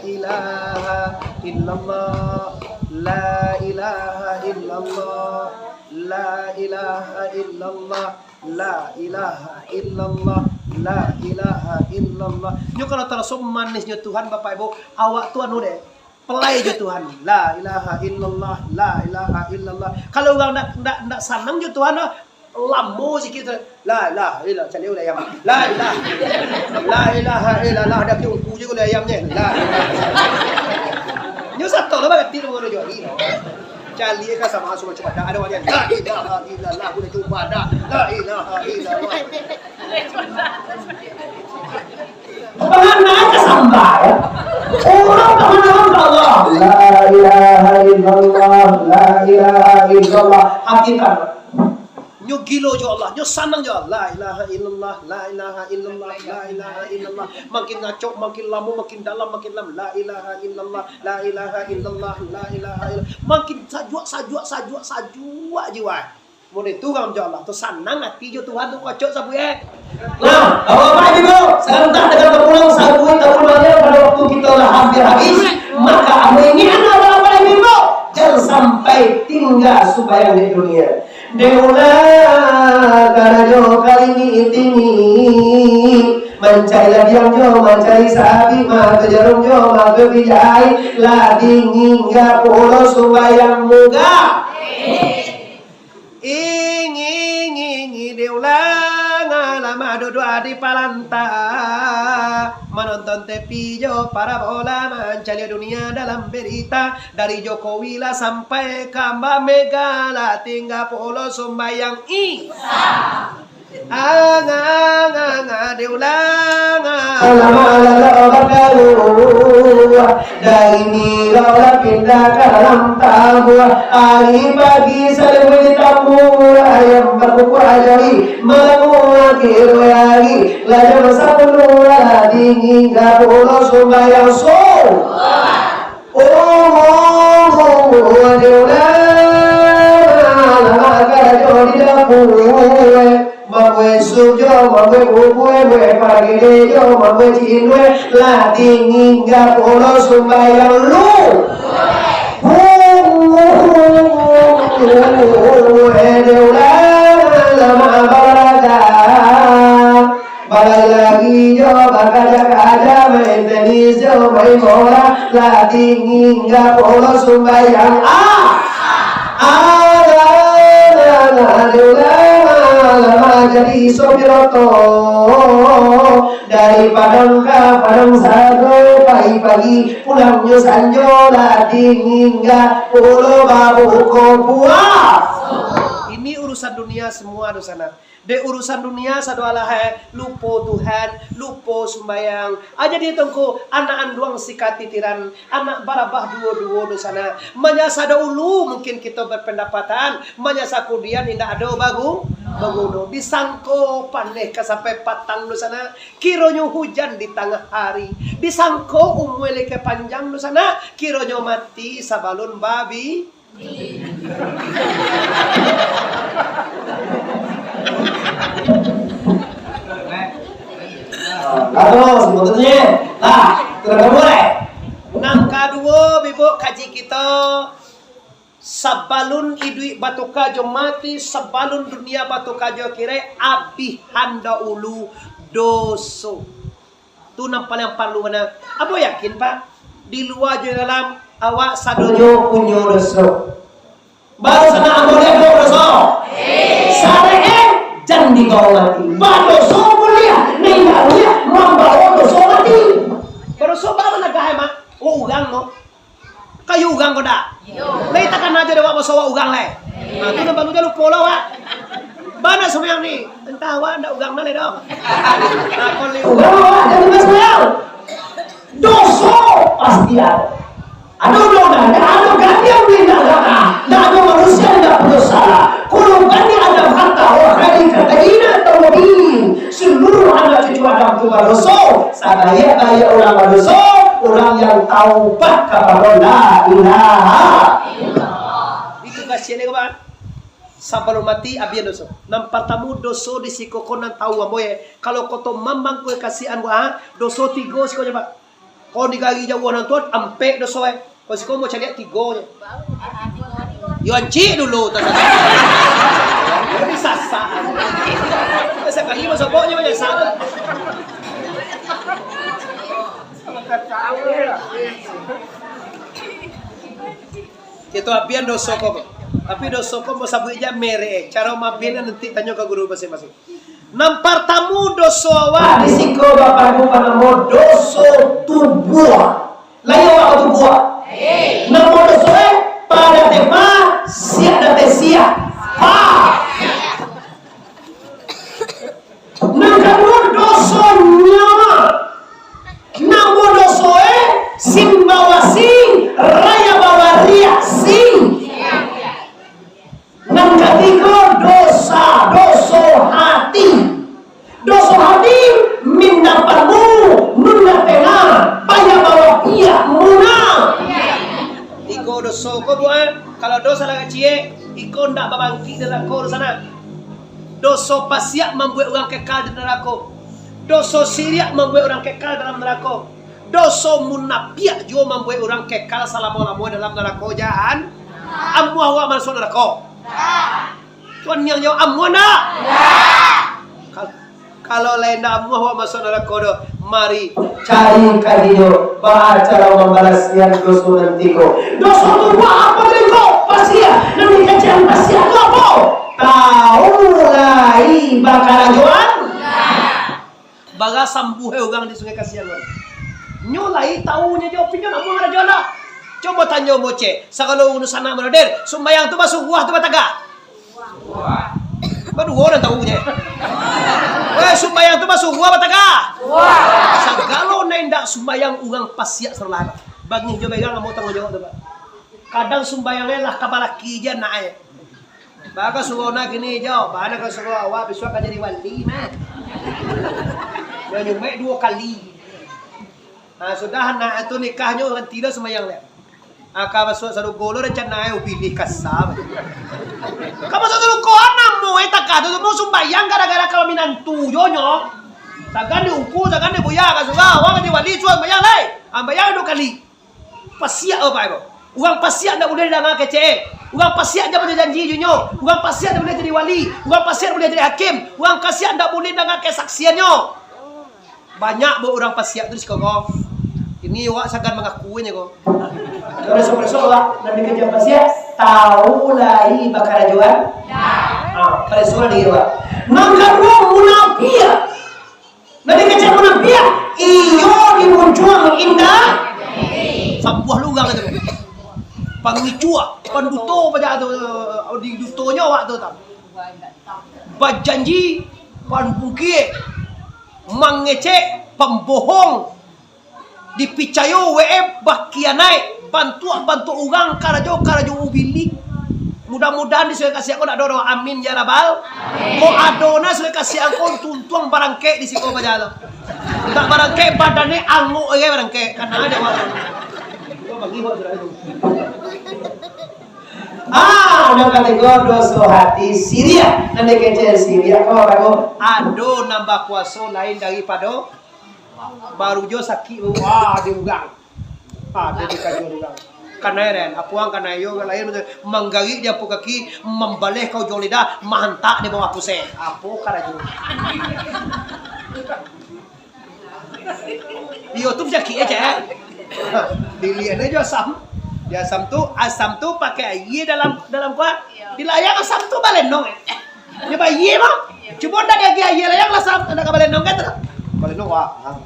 ilaha illallah, la ilaha illallah, la ilaha illallah, la ilaha illallah, la ilaha illallah. Nyo kalau terasa manisnya Tuhan Bapak Ibu, awak tu anu deh. Pelai je Tuhan. La ilaha illallah, la ilaha illallah. Kalau orang nak sanang je Tuhan, lamu sikit la ilaha illallah cari oleh ayam la ilaha illallah ada ki ungku je oleh ayamnya la nyo satu lo bagai tiru ngono jo ni cari ka sama semua coba ada wajah la ilaha illallah boleh coba dah la ilaha illallah Bagaimana kesambar? Orang bagaimana Allah? La ilaha illallah, la ilaha illallah. Hakikat. Nyo gilo jo Allah, nyo sanang jo Allah. La ilaha illallah, la ilaha illallah, la ilaha illallah. Makin ngaco, makin lama, makin dalam, makin lama. La ilaha illallah, la ilaha illallah, la ilaha illallah. Makin sajua jiwa. Mau itu kan jo Allah, tu sanang hati jo Tuhan tu kocok sabu Nah, Bapak Ibu, serentak dengan pulang sabu tabungannya pada waktu kita udah hampir habis, maka aminnya Bapak Ibu, jangan sampai tinggal supaya di dunia. Deula karajo kali ini mencari ladiang jo, mencari sabi, maka jarum jo, maka bijai, lading hingga pulau subayang muga. Ingi diulang lama doa di palanta menonton TV jo parabola mencari dunia dalam berita dari Jokowi lah sampai ke Mbak Mega lah tinggal polo sembayang diulang dari mila pindah ke dalam tamu hari pagi selalu ditamu ayam berbuku ajari mengakhir hari laju masa penuh dingin gak pulau sembayang Mabwe sujo, mabwe bubue, mabwe pagilejo, mabwe cinwe, lah dingin gak pulau sembayang lu. Lama baraga, balai lagi jo, bakaja main tenis jo, main bola, lah dingin gak pulau sembayang lama jadi sobiroto dari Padang ke Padang Sago pagi-pagi pulangnya sanjo lah dingin gak pulau babu kopua. Ini urusan dunia semua di sana. De urusan dunia satu alah lupo Tuhan, lupo sembayang. Aja dia tengku anak anduang sikat titiran, anak barabah dua di sana. Menyasa ulu mungkin kita berpendapatan, menyasa kudian indah ada baguno. Disangko pandai sampai patang di sana. Kironyo hujan di tengah hari. Disangko umwele ke panjang di sana. Kironyo mati sabalun babi. Lalu sebetulnya tidak boleh. Nang kedua bibo kaji kita sabalun idui batu kajo mati sabalun dunia batu kajo kire abi handa ulu doso. Tu nang paling perlu mana? Apa yakin Pak? Di luar je dalam awak sadonyo Punyo doso. Baru sana ambolnya doso. Sare jangan dibawa mati. Doso mulia, nengah mulia, membawa doso mati. Pero so ba nagahay ma? O ugang no? Kayo ugang ko da. May takan na dyan wa masawa ugang lay. Ito na balu dyan polo wa. Bana sumayang ni. Antawa na ugang na le do. Ugang wa dari mas sayang. Doso pasti ada. Ada ganti yang bintang ada manusia tidak berdosa. Kulungannya ada harta orang kataina tawabin. Seluruh anak cucu Adam itu berdosa. Sadaya orang berdosa, orang yang taubat kepada la ilaha illallah. Itu kasih ni kawan. Sebelum mati abian dosa. Nampak tamu dosa di sikokon nan tahu amoy. Kalau koto mamang kowe kasihan gua dosa tiga siko coba. Kau digagi jauh nan tuan ampe dosa Kau siko mau cari tiga nya. Yo anci dulu tadi. Ini sasa. Sekali masuk pokoknya banyak sana. Itu abian dosa kok. Tapi dosa kok mau sabui aja mere. Cara mabian nanti tanya ke guru masing-masing. Nampar tamu dosa wa risiko bapakmu panamo dosa tubuh. Layo apa tubuh? Namo dosa pada tema siap dan siap. Namo dosa nyawa. Namo dosa sing bawa sing raya bawa ria sing. Nang ketiga dosa kalau dosa lagi cie, ikon ndak babangki di neraka sana. Dosa pasiak membuat orang kekal di neraka. Dosa siriak membuat orang kekal dalam neraka. Dosa munafiak juga membuat orang kekal selama-lamanya dalam neraka jahan. Amuah wa masuk neraka. Tuan yang jawab amuah nak? Kalau lain nak amuah wa masuk neraka dah, mari cari kadiyo cara membalas yang dosa nanti ko. Dosa tu buat apa tadi ko? Pasia, nanti kecil pasia tu apa? Tahu lai bakal jual. Baga sambuhe orang di Sungai Kasihan. Nyolai tahunya dia opini nak mau ada jala. Coba tanya moce, sakalo unu sana merader, sumbayang tu masuk buah tu bataga. Baru orang tahunya. Weh, sumbayang tu masuk buah bataga. Sakalo nendak sumbayang orang pasiak serlana. Bagi jo begang mau tanggung jawab tu, Pak. Kadang sumbayangnya lah kepala kijan naik. Baga sugona gini jo, bana ka sugo awak besok ka jadi wali mah. Dia nyumek 2 kali. Nah, sudah anak itu nikahnya orang tidak semayang leh. Aka masuk satu golo rencana ayo pilih kasar. Kamu satu lu kau anamu eta kado tu mau sembayang gara-gara kalau minantu jonyo. Sagan diuku, sagan dibuya kasuga, wang di wali cuan bayang leh. Ambayang 2 kali. Pasiak apa itu? Uang pasiak tak boleh dengar kece. Uang pasiak tak boleh janji junyo. Uang pasiak tak boleh jadi wali. Uang pasiak tak boleh jadi hakim. Uang pasiak tak boleh dengar kesaksiannya. Banyak orang pasiak tu sekolah. Ini awak sangat mengakuinya kok. Preso lah, nanti kerja pasia tahu lai bakal jual. Preso lagi awak. Maka munafia. Nanti kerja munafia. Iyo dimuncuang indah. Sambuah lugang itu. Pangicua, panduto pada tu di dutonya awak tu tak. Bajanji, panbukie, mangecek, pembohong. Dipicayo WF bakianai bantu orang karajo ubili. Mudah-mudahan disuai kasih aku nak doa amin ya rabbal. Ko adona suai kasih aku tuntuang barangke di siko bajalo. Tak barangke badannya angu barangke karena ada orang. Gua bagi buat itu. Udah kategori dosa hati Syria. Nanti kecil Syria kau kamu. Ado nambah kuasa lain daripada baru jo sakit wah diugang. Dia dikaji ugang. Kanairen, apuang kanayo lain menggari dia pu kaki membaleh kau jolida mantak di bawah puse. Apo karajo. Di YouTube jaki aja. Dilihat aja asam tu pakai air dalam kuat. Dilayang asam tu balenong. Dia bayi mah. Coba dah dia air layang asam nak balenong kan? Balenong wah.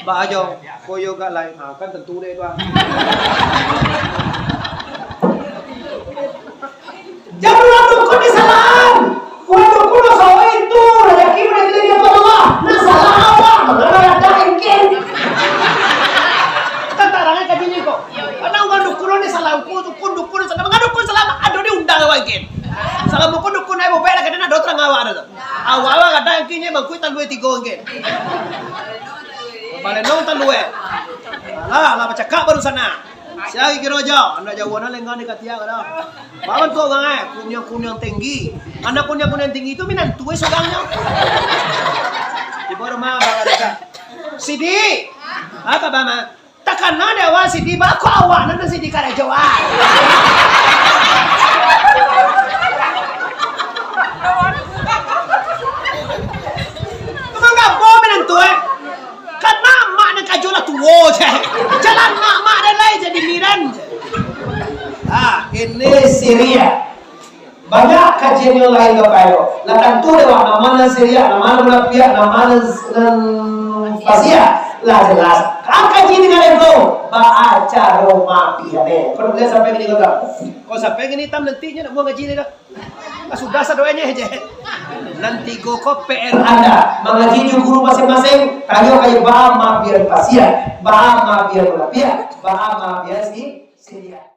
Bajo, koyo gak lain, kan tentu deh doang. Jangan dukun di salam. Dukun sawa itu rezeki mereka dia Allah. Nah salah awak, mana ada ingin. Tentaranya kajinya kok. Karena orang dukun di salam, dukun salam, nggak dukun salam, ada diundang awak salam dukun ayo bela kadang ada orang awak ada. Awak ada inginnya bangkui talue 3 ingin. Balenong talue. Lah cakap baru sana. Siagi kira aja, anda jawaban lenggan dekat dia kada. Bawan tu orang kunyang tinggi. Anak kunyang tinggi itu minan tuwe sogangnya. Di bawah rumah bawa dekat. Sidi, apa bama? Takkan ada awak Sidi, bako awak nanda Sidi kada jawab. Kamu nggak mau minan tuwe? Karena mak nak kajola tuwo je. Jalan mak dan lain jadi miran je. Ini Syria. Banyak kajian yang lain kau kayo. Lah tentu dewa nama Syria, nama Munafia, nama Pasia. Lah jelas. Kau kajian dengan itu. Baca Roma piane. Kau boleh sampai gini kau tak? Kau sampai gini tam nantinya nak buang gaji ni dah. Sudah sadoanya aja. Nanti go ko PR Anda mengaji guru masing-masing. Kayo kayo bahama biar Pasia, bahama biar Munafia, bahama biar Syria.